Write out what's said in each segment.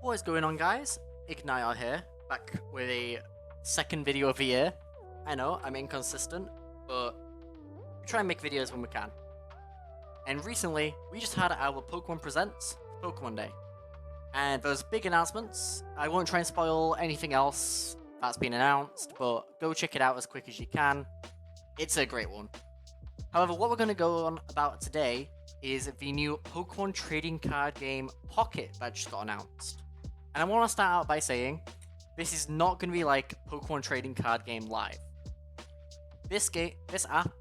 What is going on, guys? Ignite here, back with a second video of the year. I know, I'm inconsistent, but we try and make videos when we can. And recently, we just had our Pokemon Presents for Pokemon Day. And those big announcements, I won't try and spoil anything else that's been announced, but go check it out as quick as you can. It's a great one. However, what we're going to go on about today is the new Pokemon trading card game Pocket that just got announced. And I want to start out by saying, this is not going to be like Pokemon trading card game live. This app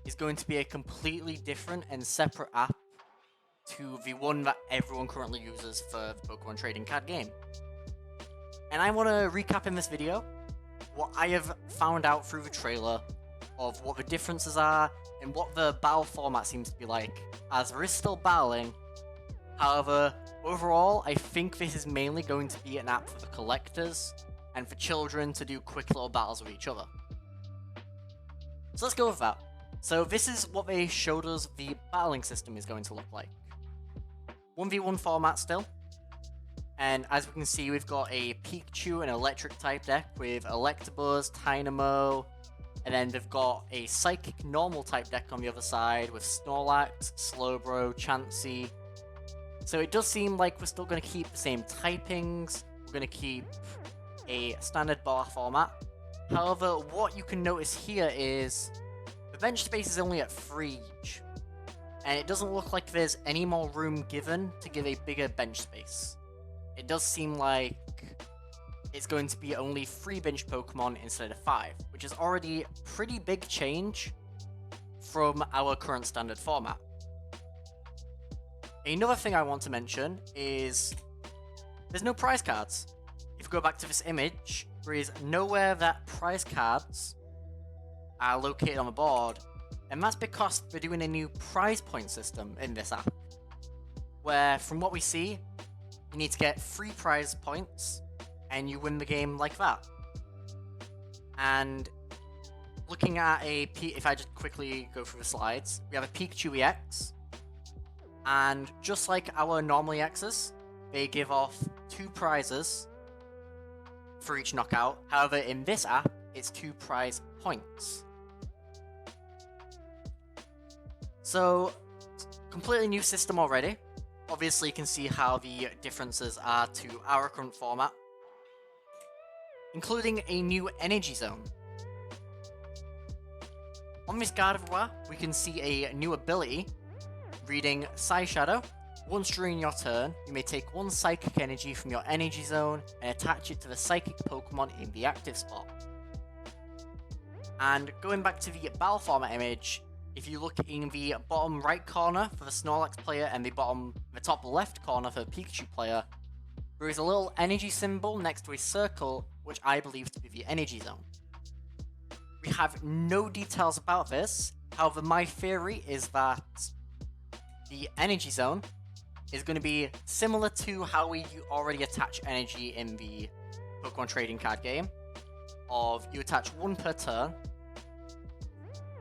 is going to be a completely different and separate app to the one that everyone currently uses for the Pokemon trading card game. And I want to recap in this video what I have found out through the trailer of what the differences are and what the battle format seems to be like, as there is still battling. However, overall, I think this is mainly going to be an app for the collectors and for children to do quick little battles with each other. So let's go with that. So this is what they showed us the battling system is going to look like. 1v1 format still. And as we can see, we've got a Pikachu and electric type deck with Electabuzz, Tynamo, and then they've got a Psychic normal type deck on the other side with Snorlax, Slowbro, Chansey. So it does seem like we're still going to keep the same typings, we're going to keep a standard bar format. However, what you can notice here is the bench space is only at 3 each. And it doesn't look like there's any more room given to give a bigger bench space. It does seem like it's going to be only 3 bench Pokemon instead of 5, which is already a pretty big change from our current standard format. Another thing I want to mention is there's no prize cards. If you go back to this image, there is nowhere that prize cards are located on the board, and that's because they're doing a new prize point system in this app, where from what we see, you need to get 3 prize points and you win the game like that. And looking at if I just quickly go through the slides, we have a Pikachu EX, and just like our normal EXs, they give off 2 prizes for each knockout. However, in this app, it's 2 prize points. So, completely new system already. Obviously, you can see how the differences are to our current format, including a new energy zone. On this Gardevoir, we can see a new ability, reading Psyshadow. Once during your turn, you may take 1 Psychic Energy from your energy zone and attach it to the Psychic Pokemon in the active spot. And going back to the battle format image, if you look in the bottom right corner for the Snorlax player and the top left corner for the Pikachu player, there is a little energy symbol next to a circle, which I believe to be the energy zone. We have no details about this, however my theory is that the energy zone is going to be similar to how we already attach energy in the Pokemon trading card game, of you attach 1 per turn,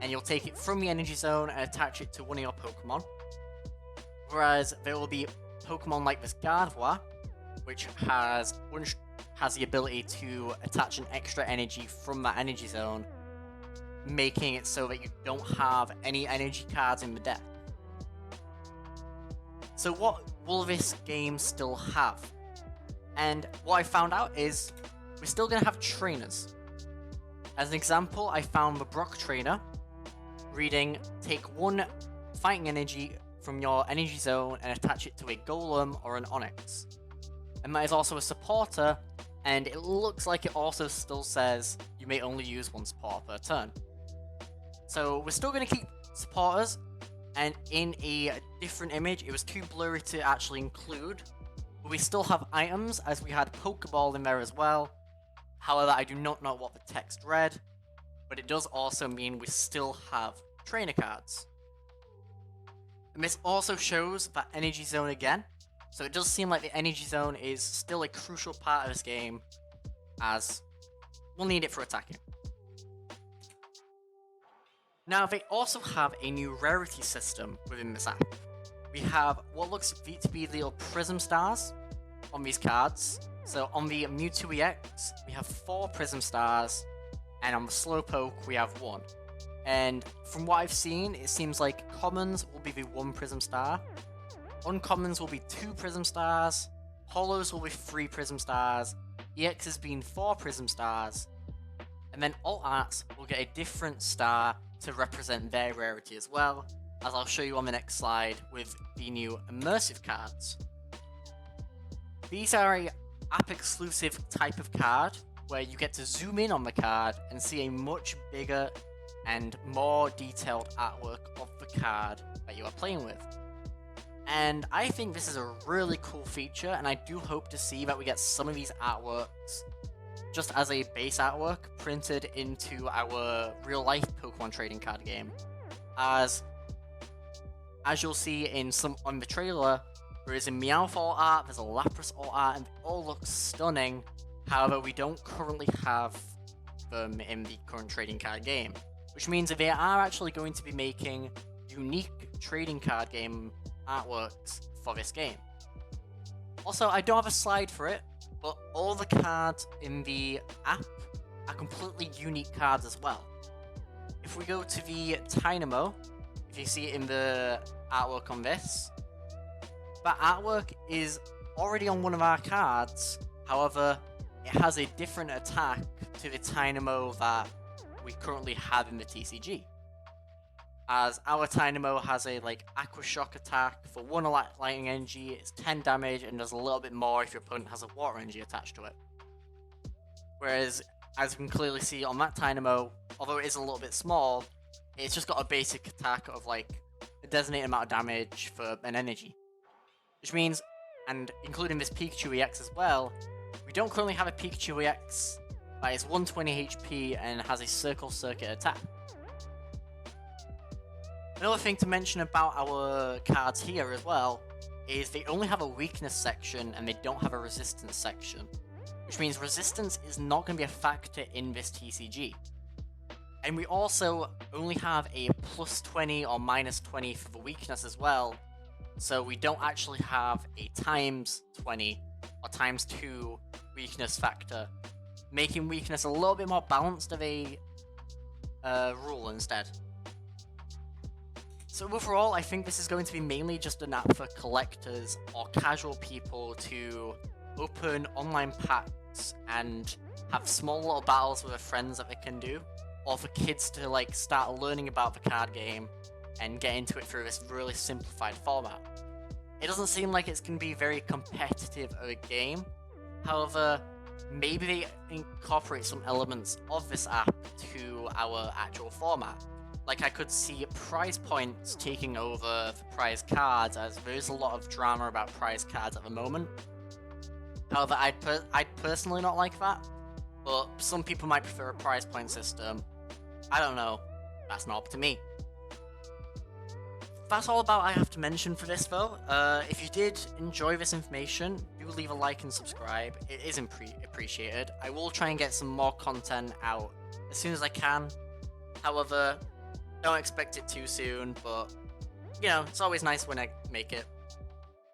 and you'll take it from the energy zone and attach it to one of your Pokemon. Whereas there will be Pokemon like this Gardevoir, which has the ability to attach an extra energy from that energy zone, making it so that you don't have any energy cards in the deck. So what will this game still have? And what I found out is we're still going to have trainers. As an example, I found the Brock trainer, reading take 1 fighting energy from your energy zone and attach it to a Golem or an Onix. And that is also a supporter, and it looks like it also still says you may only use 1 supporter per turn. So we're still going to keep supporters, and in a different image, it was too blurry to actually include, but we still have items, as we had Pokeball in there as well. However, I do not know what the text read, but it does also mean we still have trainer cards. And this also shows that energy zone again, so it does seem like the energy zone is still a crucial part of this game, as we'll need it for attacking. Now, they also have a new rarity system within this app. We have what looks to be the little prism stars on these cards. So on the Mewtwo EX, we have 4 Prism Stars, and on the Slowpoke, we have 1. And from what I've seen, it seems like commons will be the 1 Prism Star, uncommons will be 2 Prism Stars, holos will be 3 Prism Stars, EXs being 4 Prism Stars, and then alt arts will get a different star to represent their rarity as well, as I'll show you on the next slide with the new immersive cards. These are a app exclusive type of card where you get to zoom in on the card and see a much bigger and more detailed artwork of the card that you are playing with. And I think this is a really cool feature, and I do hope to see that we get some of these artworks just as a base artwork printed into our real life Pokemon trading card game. As you'll see in some on the trailer, there is a Meowth alt art, there's a Lapras alt art, and they all look stunning. However, we don't currently have them in the current trading card game, which means that they are actually going to be making unique trading card game artworks for this game. Also, I don't have a slide for it, but all the cards in the app are completely unique cards as well. If we go to the Dynamo, if you see it in the artwork on this, that artwork is already on one of our cards. However, it has a different attack to the Dynamo that we currently have in the TCG. As our Dynamo has a Aqua Shock attack for 1 lightning energy, it's 10 damage, and does a little bit more if your opponent has a water energy attached to it. Whereas, as you can clearly see on that Dynamo, although it is a little bit small, it's just got a basic attack of a designated amount of damage for an energy. Which means, and including this Pikachu EX as well, we don't currently have a Pikachu EX that is 120 HP and has a Circle Circuit attack. Another thing to mention about our cards here as well is they only have a weakness section and they don't have a resistance section, which means resistance is not going to be a factor in this TCG. And we also only have a plus 20 or minus 20 for the weakness as well, so we don't actually have a times 20 or times 2 weakness factor, making weakness a little bit more balanced of a rule instead. So overall, I think this is going to be mainly just an app for collectors or casual people to open online packs and have small little battles with their friends that they can do, or for kids to start learning about the card game and get into it through this really simplified format. It doesn't seem like it's going to be very competitive of a game. However, maybe they incorporate some elements of this app to our actual format. I could see prize points taking over the prize cards, as there is a lot of drama about prize cards at the moment. However, I'd personally not like that, but some people might prefer a prize point system. I don't know. That's not up to me. That's all about I have to mention for this though. If you did enjoy this information, do leave a like and subscribe. It is appreciated. I will try and get some more content out as soon as I can. However, don't expect it too soon, but it's always nice when I make it.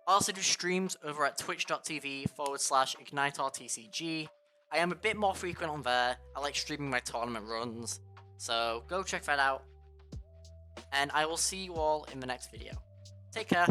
I also do streams over at twitch.tv/IgniteOurTCG. I am a bit more frequent on there. I like streaming my tournament runs, so go check that out. And I will see you all in the next video. Take care.